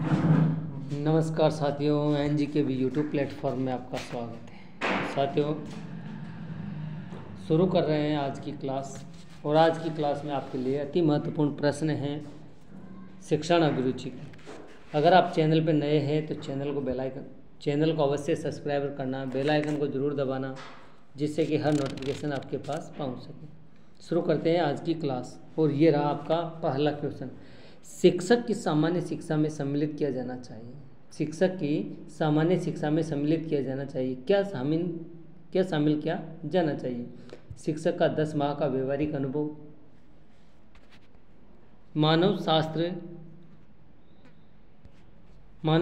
नमस्कार साथियों, एनजी के भी यूट्यूब प्लेटफॉर्म में आपका स्वागत है। साथियों, शुरू कर रहे हैं आज की क्लास। और आज की क्लास में आपके लिए अति महत्वपूर्ण प्रश्न हैं शिक्षण अभिरुचि के। अगर आप चैनल पर नए हैं तो चैनल को अवश्य सब्सक्राइब करना, बेल आइकन को ज़रूर दबाना, जिससे कि हर नोटिफिकेशन आपके पास पहुंच सके। शुरू करते हैं आज की क्लास। और ये रहा आपका पहला क्वेश्चन। शिक्षक की सामान्य शिक्षा में सम्मिलित किया जाना चाहिए। शिक्षक की सामान्य शिक्षा में सम्मिलित किया जाना चाहिए। क्या शामिल किया जाना चाहिए? शिक्षक का 10 माह का व्यवहारिक अनुभव, मानव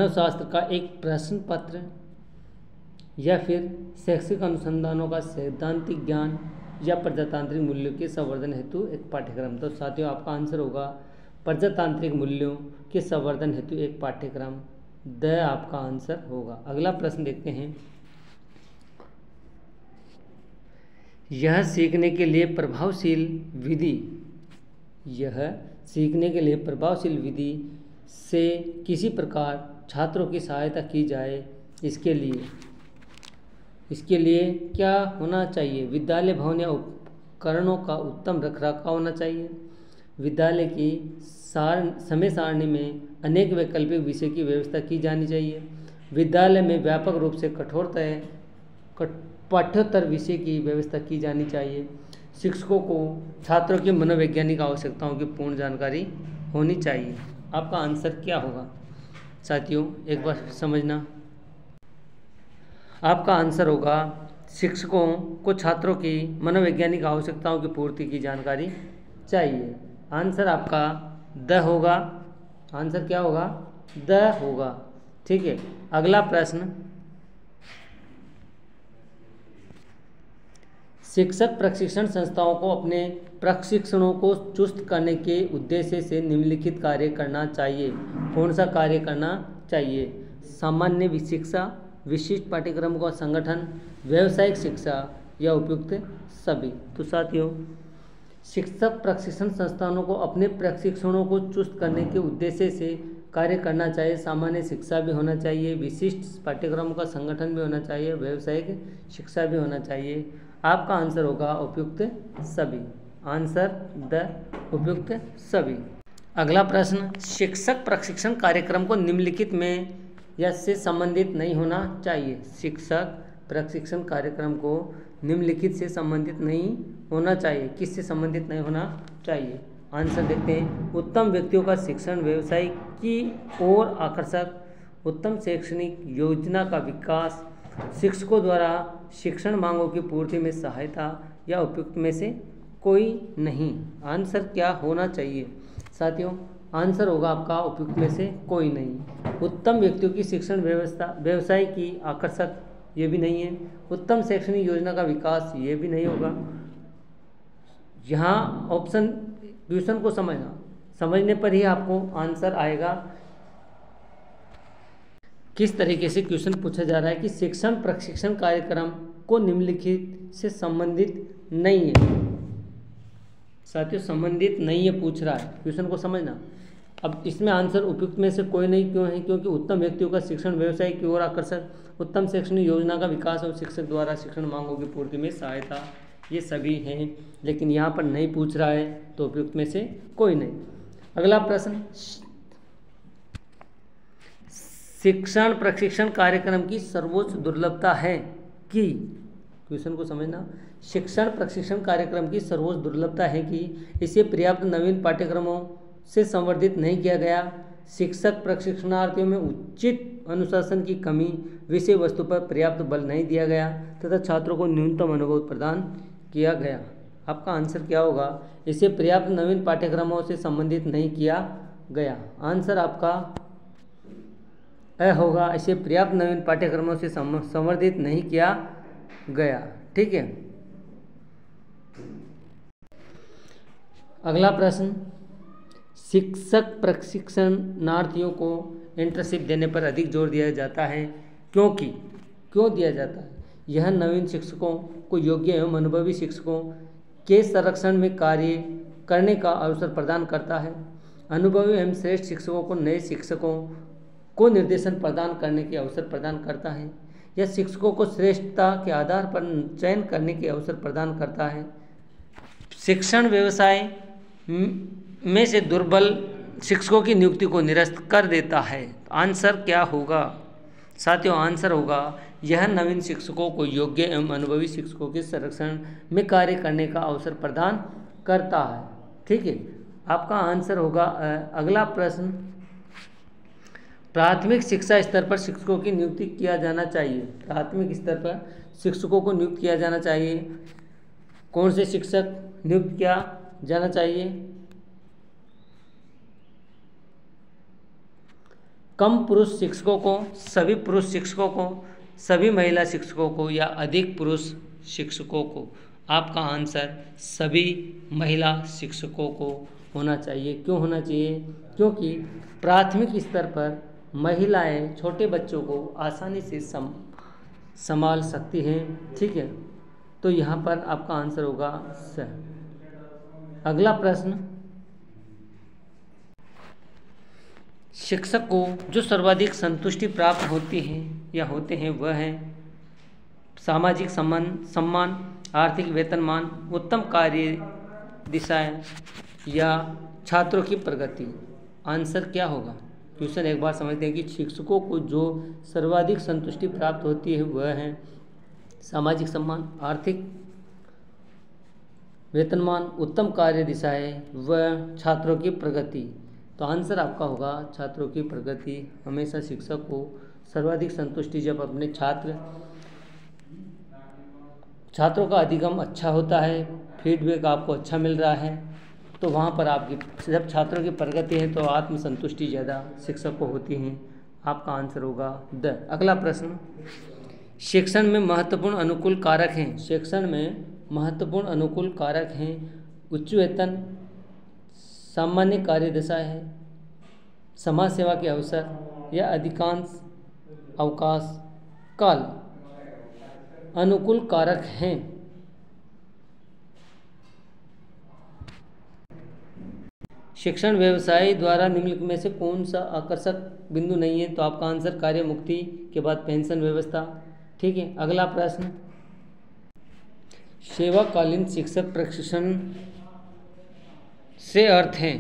शास्त्र का एक प्रश्न पत्र, या फिर शैक्षिक अनुसंधानों का सैद्धांतिक ज्ञान, या प्रजातांत्रिक मूल्यों के संवर्धन हेतु एक पाठ्यक्रम। तो साथियों, आपका आंसर होगा प्रजातांत्रिक मूल्यों के संवर्धन हेतु एक पाठ्यक्रम। द आपका आंसर होगा। अगला प्रश्न देखते हैं। यह सीखने के लिए प्रभावशील विधि से किसी प्रकार छात्रों की सहायता की जाए, इसके लिए क्या होना चाहिए? विद्यालय भवन या उपकरणों का उत्तम रखरखाव होना चाहिए। विद्यालय की समय सारणी में अनेक वैकल्पिक विषय की व्यवस्था की जानी चाहिए। विद्यालय में व्यापक रूप से पाठ्येतर विषय की व्यवस्था की जानी चाहिए। शिक्षकों को छात्रों की मनोवैज्ञानिक आवश्यकताओं की पूर्ण जानकारी होनी चाहिए। आपका आंसर क्या होगा साथियों? एक बार समझना। आपका आंसर होगा शिक्षकों को छात्रों की मनोवैज्ञानिक आवश्यकताओं की पूर्ति की जानकारी चाहिए। आंसर आपका द होगा। आंसर क्या होगा? द होगा। ठीक है। अगला प्रश्न। शिक्षक प्रशिक्षण संस्थाओं को अपने प्रशिक्षणों को चुस्त करने के उद्देश्य से निम्नलिखित कार्य करना चाहिए। कौन सा कार्य करना चाहिए? सामान्य शिक्षा, विशिष्ट पाठ्यक्रम का संगठन, व्यावसायिक शिक्षा, या उपयुक्त सभी। तो साथियों, शिक्षक प्रशिक्षण संस्थानों को अपने प्रशिक्षणों को चुस्त करने के उद्देश्य से कार्य करना चाहिए। सामान्य शिक्षा भी होना चाहिए, विशिष्ट पाठ्यक्रमों का संगठन भी होना चाहिए, व्यावसायिक शिक्षा भी होना चाहिए। आपका आंसर होगा उपयुक्त सभी। आंसर द उपयुक्त सभी। अगला प्रश्न। शिक्षक प्रशिक्षण कार्यक्रम को निम्नलिखित में या से संबंधित नहीं होना चाहिए। शिक्षक प्रशिक्षण कार्यक्रम को निम्नलिखित से संबंधित नहीं होना चाहिए। किससे संबंधित नहीं होना चाहिए? आंसर देखते हैं। उत्तम व्यक्तियों का शिक्षण, व्यवसाय की ओर आकर्षक, उत्तम शैक्षणिक योजना का विकास, शिक्षकों द्वारा शिक्षण मांगों की पूर्ति में सहायता, या उपयुक्त में से कोई नहीं। आंसर क्या होना चाहिए साथियों? आंसर होगा आपका उपयुक्त में से कोई नहीं। उत्तम व्यक्तियों की शिक्षण व्यवस्था, व्यवसाय की आकर्षक, ये भी नहीं है। उत्तम शैक्षणिक योजना का विकास, ये भी नहीं होगा। यहाँ ऑप्शन क्वेश्चन को समझने पर ही आपको आंसर आएगा। किस तरीके से क्वेश्चन पूछा जा रहा है कि शिक्षण प्रशिक्षण कार्यक्रम को निम्नलिखित से संबंधित नहीं है। साथियों, संबंधित नहीं है पूछ रहा है, क्वेश्चन को समझना। अब इसमें आंसर उपयुक्त में से कोई नहीं क्यों है? क्योंकि उत्तम व्यक्तियों का शिक्षण, व्यवसाय की ओर आकर्षक, उत्तम शैक्षणिक योजना का विकास और शिक्षक द्वारा शिक्षण मांगों की पूर्ति में सहायता, ये सभी हैं। लेकिन यहाँ पर नहीं पूछ रहा है, तो उपयुक्त में से कोई नहीं। अगला प्रश्न। शिक्षण प्रशिक्षण कार्यक्रम की सर्वोच्च दुर्लभता है कि, क्वेश्चन को समझना, शिक्षण प्रशिक्षण कार्यक्रम की सर्वोच्च दुर्लभता है कि इसे पर्याप्त नवीन पाठ्यक्रमों से संवर्धित नहीं किया गया, शिक्षक प्रशिक्षणार्थियों में उचित अनुशासन की कमी, विषय वस्तु पर पर्याप्त बल नहीं दिया गया, तथा छात्रों को न्यूनतम अनुभव प्रदान किया गया। आपका आंसर क्या होगा? इसे पर्याप्त नवीन पाठ्यक्रमों से संबंधित नहीं किया गया। आंसर आपका होगा। इसे पर्याप्त नवीन पाठ्यक्रमों से संवर्धित नहीं किया गया। ठीक है। अगला प्रश्न। शिक्षक प्रशिक्षणार्थियों को इंटर्नशिप देने पर अधिक जोर दिया जाता है, क्यों दिया जाता है? यह नवीन शिक्षकों को योग्य एवं अनुभवी शिक्षकों के संरक्षण में कार्य करने का अवसर प्रदान करता है। अनुभवी एवं श्रेष्ठ शिक्षकों को नए शिक्षकों को निर्देशन प्रदान करने के अवसर प्रदान करता है। यह शिक्षकों को श्रेष्ठता के आधार पर चयन करने के अवसर प्रदान करता है। शिक्षण व्यवसाय में से दुर्बल शिक्षकों की नियुक्ति को निरस्त कर देता है। आंसर क्या होगा साथियों? आंसर होगा यह नवीन शिक्षकों को योग्य एवं अनुभवी शिक्षकों के संरक्षण में कार्य करने का अवसर प्रदान करता है। ठीक है, आपका आंसर होगा अगला प्रश्न, प्राथमिक शिक्षा स्तर पर शिक्षकों की नियुक्ति किया जाना चाहिए। प्राथमिक स्तर पर शिक्षकों को नियुक्त किया जाना चाहिए। कौन से शिक्षक नियुक्त किया जाना चाहिए? कम पुरुष शिक्षकों को, सभी पुरुष शिक्षकों को, सभी महिला शिक्षकों को या अधिक पुरुष शिक्षकों को? आपका आंसर सभी महिला शिक्षकों को होना चाहिए। क्यों होना चाहिए? क्योंकि प्राथमिक स्तर पर महिलाएं छोटे बच्चों को आसानी से संभाल सकती हैं। ठीक है, तो यहाँ पर आपका आंसर होगा स। अगला प्रश्न, शिक्षक को जो सर्वाधिक संतुष्टि प्राप्त होती है या होते हैं वह है सामाजिक सम्मान, आर्थिक वेतनमान, उत्तम कार्य दिशाएं या छात्रों की प्रगति। आंसर क्या होगा? क्वेश्चन एक बार समझते हैं कि शिक्षकों को जो सर्वाधिक संतुष्टि प्राप्त होती है वह है सामाजिक सम्मान, आर्थिक वेतनमान, उत्तम कार्य दिशाएं व छात्रों की प्रगति। तो आंसर आपका होगा छात्रों की प्रगति। हमेशा शिक्षक को सर्वाधिक संतुष्टि जब अपने छात्रों का अधिगम अच्छा होता है, फीडबैक आपको अच्छा मिल रहा है, तो वहाँ पर आपकी जब छात्रों की प्रगति है तो आत्मसंतुष्टि ज़्यादा शिक्षक को होती है। आपका आंसर होगा द। अगला प्रश्न, शिक्षण में महत्वपूर्ण अनुकूल कारक हैं। शिक्षण में महत्वपूर्ण अनुकूल कारक हैं उच्च वेतन, सामान्य कार्यदशा है, समाज सेवा के अवसर या अधिकांश अवकाश काल। अनुकूल कारक हैं शिक्षण व्यवसाय द्वारा निम्नलिखित में से कौन सा आकर्षक बिंदु नहीं है? तो आपका आंसर कार्य मुक्ति के बाद पेंशन व्यवस्था। ठीक है, अगला प्रश्न, सेवाकालीन शिक्षक प्रशिक्षण से अर्थ है।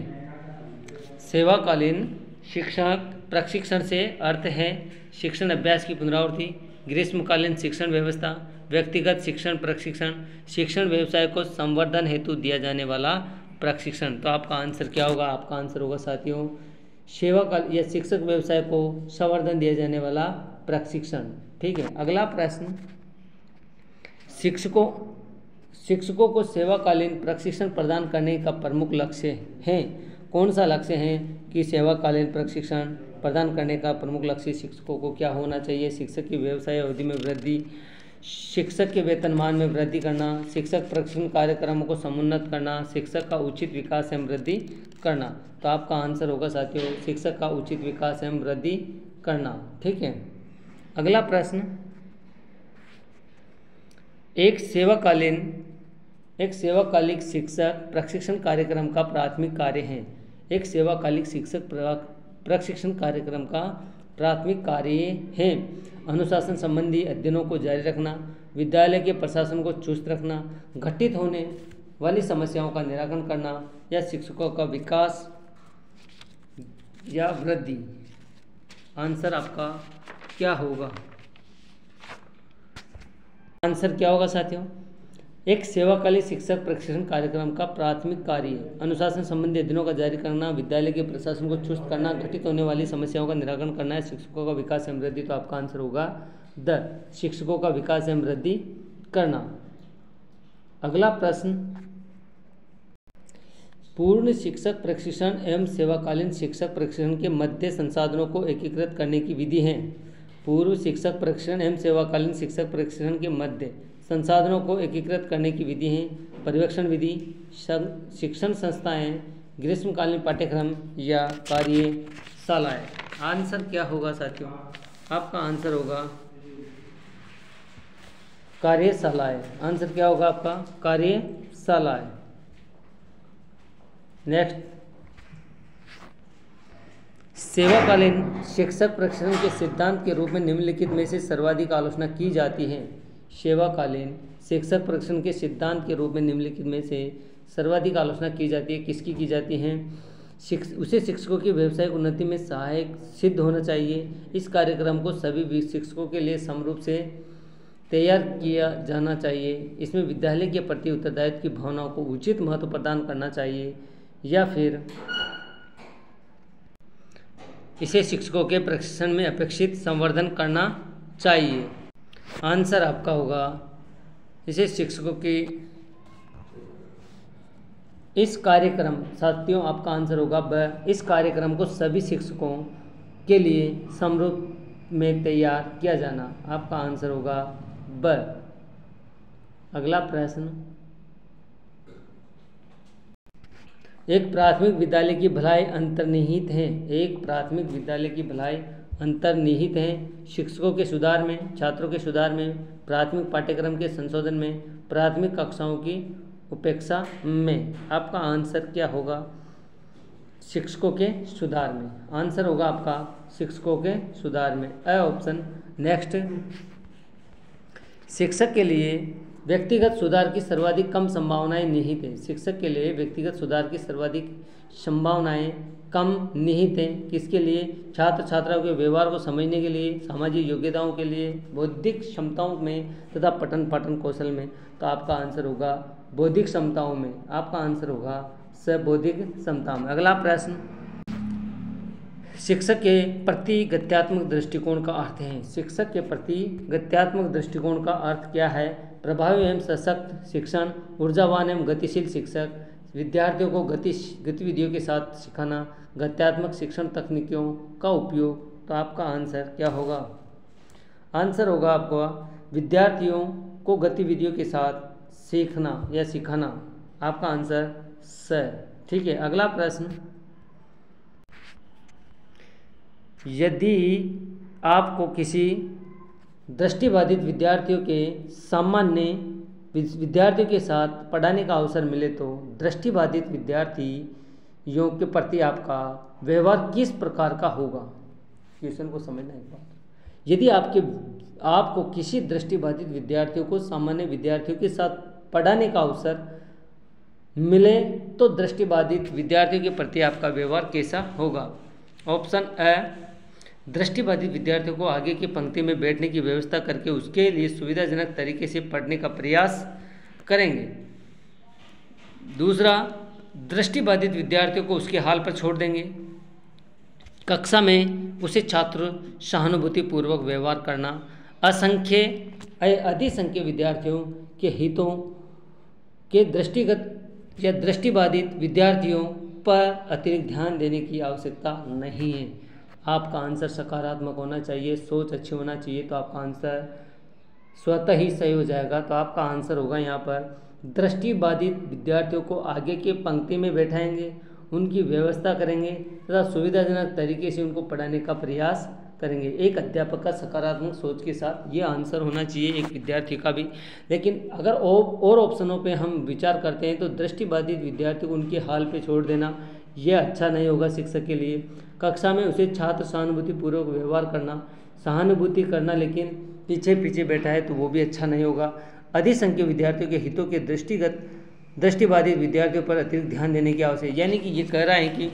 सेवाकालीन शिक्षक प्रशिक्षण से अर्थ है शिक्षण अभ्यास की पुनरावृत्ति, ग्रीष्मकालीन शिक्षण व्यवस्था, व्यक्तिगत शिक्षण प्रशिक्षण, शिक्षण व्यवसाय को संवर्धन हेतु दिया जाने वाला प्रशिक्षण। तो आपका आंसर क्या होगा? आपका आंसर होगा साथियों सेवाकाल या शिक्षक व्यवसाय को संवर्धन दिया जाने वाला प्रशिक्षण। ठीक है, अगला प्रश्न, शिक्षकों को सेवाकालीन प्रशिक्षण प्रदान करने का प्रमुख लक्ष्य है। कौन सा लक्ष्य है कि सेवाकालीन प्रशिक्षण प्रदान करने का प्रमुख लक्ष्य शिक्षकों को क्या होना चाहिए? शिक्षक की व्यवसाय अवधि में वृद्धि, शिक्षक के वेतनमान में वृद्धि करना, शिक्षक प्रशिक्षण कार्यक्रमों को समुन्नत करना, शिक्षक का उचित विकास एवं वृद्धि करना। तो आपका आंसर होगा साथियों शिक्षक का उचित विकास एवं वृद्धि करना। ठीक है, अगला प्रश्न, एक सेवाकालिक शिक्षक प्रशिक्षण कार्यक्रम का प्राथमिक कार्य है। एक सेवाकालिक शिक्षक प्रशिक्षण कार्यक्रम का प्राथमिक कार्य है अनुशासन संबंधी अध्ययनों को जारी रखना, विद्यालय के प्रशासन को चुस्त रखना, घटित होने वाली समस्याओं का निराकरण करना या शिक्षकों का विकास या वृद्धि। आंसर आपका क्या होगा? आंसर क्या होगा साथियों? एक सेवाकालीन शिक्षक प्रशिक्षण कार्यक्रम का प्राथमिक कार्य अनुशासन संबंधी अध्ययनों का जारी करना, विद्यालय के प्रशासन को चुस्त करना, घटित होने वाली समस्याओं का निराकरण करना है, शिक्षकों का विकास एवं वृद्धि। तो आपका आंसर होगा द, शिक्षकों का विकास एवं वृद्धि करना। अगला प्रश्न, पूर्ण शिक्षक प्रशिक्षण एवं सेवाकालीन शिक्षक प्रशिक्षण के मध्य संसाधनों को एकीकृत करने की विधि है। पूर्व शिक्षक प्रशिक्षण एवं सेवाकालीन शिक्षक प्रशिक्षण के मध्य संसाधनों को एकीकृत करने की विधि है पर्यवेक्षण विधि, शिक्षण संस्थाएं, ग्रीष्मकालीन पाठ्यक्रम या कार्यशालाएं। आंसर क्या होगा साथियों? आपका आंसर होगा कार्यशालाएं। आंसर क्या होगा आपका? कार्यशालाएं। नेक्स्ट, सेवाकालीन शिक्षक प्रशिक्षण के सिद्धांत के रूप में निम्नलिखित में से सर्वाधिक आलोचना की जाती है। सेवाकालीन शिक्षक प्रशिक्षण के सिद्धांत के रूप में निम्नलिखित में से सर्वाधिक आलोचना की जाती है। किसकी की जाती है? उसे शिक्षकों की व्यावसायिक उन्नति में सहायक सिद्ध होना चाहिए। इस कार्यक्रम को सभी शिक्षकों के लिए समरूप से तैयार किया जाना चाहिए। इसमें विद्यालय के प्रति उत्तरदायित्व की भावनाओं को उचित महत्व प्रदान करना चाहिए, या फिर इसे शिक्षकों के प्रशिक्षण में अपेक्षित संवर्धन करना चाहिए। आंसर आपका होगा इसे शिक्षकों की इस कार्यक्रम, साथियों आपका आंसर होगा ब। इस कार्यक्रम को सभी शिक्षकों के लिए समरूप में तैयार किया जाना। आपका आंसर होगा ब। अगला प्रश्न, एक प्राथमिक विद्यालय की भलाई अंतर्निहित है। एक प्राथमिक विद्यालय की भलाई अंतर्निहित है शिक्षकों के सुधार में, छात्रों के सुधार में, प्राथमिक पाठ्यक्रम के संशोधन में, प्राथमिक कक्षाओं की उपेक्षा में। आपका आंसर क्या होगा? शिक्षकों के सुधार में। आंसर होगा आपका शिक्षकों के सुधार में, अ ऑप्शन। नेक्स्ट, शिक्षक के लिए व्यक्तिगत सुधार की सर्वाधिक कम संभावनाएं निहित हैं। शिक्षक के लिए व्यक्तिगत सुधार की सर्वाधिक संभावनाएं कम निहित हैं। किसके लिए? छात्र छात्राओं के व्यवहार को समझने के लिए, सामाजिक योग्यताओं के लिए, बौद्धिक क्षमताओं में तथा पठन पाठन कौशल में। तो आपका आंसर होगा बौद्धिक क्षमताओं में। आपका आंसर होगा स, बौद्धिक क्षमता में। अगला प्रश्न, शिक्षक के प्रति गत्यात्मक दृष्टिकोण का अर्थ है। शिक्षक के प्रति गत्यात्मक दृष्टिकोण का अर्थ क्या है? प्रभावी एवं सशक्त शिक्षण, ऊर्जावान एवं गतिशील शिक्षक, विद्यार्थियों को गतिविधियों के साथ सिखाना, गत्यात्मक शिक्षण तकनीकों का उपयोग। तो आपका आंसर क्या होगा? आंसर होगा आपका विद्यार्थियों को गतिविधियों के साथ सीखना या सिखाना। आपका आंसर स। ठीक है। अगला प्रश्न, यदि आपको किसी दृष्टिबाधित विद्यार्थियों के साथ पढ़ाने का अवसर मिले तो दृष्टिबाधित विद्यार्थियों के प्रति आपका व्यवहार किस प्रकार का होगा? क्वेश्चन को समझना एक बार। यदि आपको किसी दृष्टिबाधित विद्यार्थियों को सामान्य विद्यार्थियों के साथ पढ़ाने का अवसर मिले तो दृष्टिबाधित विद्यार्थियों के प्रति आपका व्यवहार कैसा होगा? ऑप्शन अ, दृष्टिबाधित विद्यार्थियों को आगे की पंक्ति में बैठने की व्यवस्था करके उसके लिए सुविधाजनक तरीके से पढ़ने का प्रयास करेंगे। दूसरा, दृष्टिबाधित विद्यार्थियों को उसके हाल पर छोड़ देंगे। कक्षा में उसे छात्र सहानुभूतिपूर्वक व्यवहार करना, अधिसंख्य विद्यार्थियों के हितों के दृष्टिगत या दृष्टिबाधित विद्यार्थियों पर अतिरिक्त ध्यान देने की आवश्यकता नहीं है। आपका आंसर सकारात्मक होना चाहिए, सोच अच्छी होना चाहिए, तो आपका आंसर स्वतः ही सही हो जाएगा। तो आपका आंसर होगा यहाँ पर दृष्टिबाधित विद्यार्थियों को आगे के पंक्ति में बैठाएंगे, उनकी व्यवस्था करेंगे तथा सुविधाजनक तरीके से उनको पढ़ाने का प्रयास करेंगे। एक अध्यापक का सकारात्मक सोच के साथ ये आंसर होना चाहिए एक विद्यार्थी का भी। लेकिन अगर और ऑप्शनों पे हम विचार करते हैं तो दृष्टिबाधित विद्यार्थी को उनके हाल पे छोड़ देना यह अच्छा नहीं होगा शिक्षक के लिए। कक्षा में उसे छात्र सहानुभूतिपूर्वक व्यवहार करना, सहानुभूति करना, लेकिन पीछे पीछे बैठा है तो वो भी अच्छा नहीं होगा। अधिसंख्य विद्यार्थियों के हितों के दृष्टिबाधित विद्यार्थियों पर अतिरिक्त ध्यान देने की आवश्यकता, यानी कि ये कह रहा है कि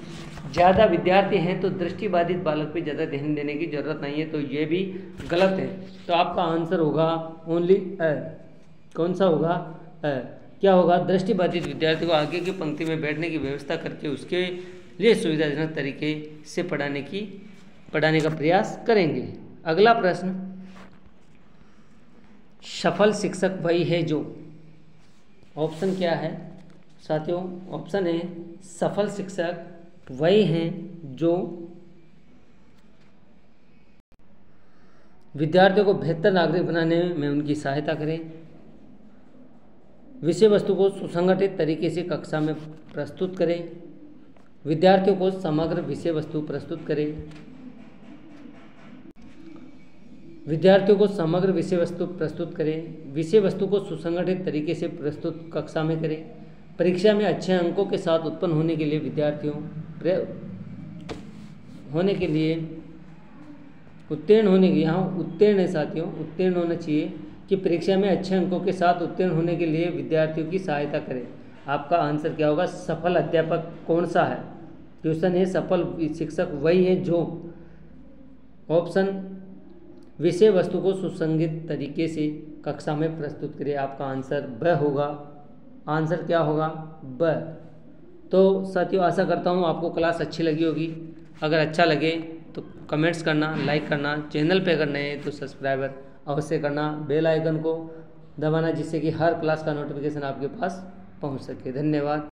ज़्यादा विद्यार्थी हैं तो दृष्टिबाधित बालक पे ज़्यादा ध्यान देने की जरूरत नहीं है, तो ये भी गलत है। तो आपका आंसर होगा ओनली अ। कौन सा होगा? अ। क्या होगा? दृष्टिबाधित विद्यार्थी को आगे की पंक्ति में बैठने की व्यवस्था करके उसके लिए सुविधाजनक तरीके से पढ़ाने का प्रयास करेंगे। अगला प्रश्न, सफल शिक्षक वही है जो। ऑप्शन क्या है साथियों? ऑप्शन है सफल शिक्षक वही हैं जो विद्यार्थियों को बेहतर नागरिक बनाने में उनकी सहायता करें, विषय वस्तु को सुसंगठित तरीके से कक्षा में प्रस्तुत करें, विद्यार्थियों को समग्र विषय वस्तु प्रस्तुत करें, विषय वस्तु को सुसंगठित तरीके से प्रस्तुत कक्षा में करें, परीक्षा में अच्छे अंकों के साथ उत्पन्न होने के लिए होने के लिए उत्तीर्ण होने के यहाँ उत्तीर्ण है साथियों, उत्तीर्ण होना चाहिए कि परीक्षा में अच्छे अंकों के साथ उत्तीर्ण होने के लिए विद्यार्थियों की सहायता करें। आपका आंसर क्या होगा? सफल अध्यापक कौन सा है? क्वेश्चन है सफल शिक्षक वही है जो ऑप्शन विषय वस्तु को सुसंगत तरीके से कक्षा में प्रस्तुत करे। आपका आंसर ब होगा। आंसर क्या होगा? ब। तो साथियों आशा करता हूँ आपको क्लास अच्छी लगी होगी। अगर अच्छा लगे तो कमेंट्स करना, लाइक करना, चैनल पे अगर नए हैं तो सब्सक्राइबर अवश्य करना, बेल आइकन को दबाना जिससे कि हर क्लास का नोटिफिकेशन आपके पास पहुंच सके। धन्यवाद।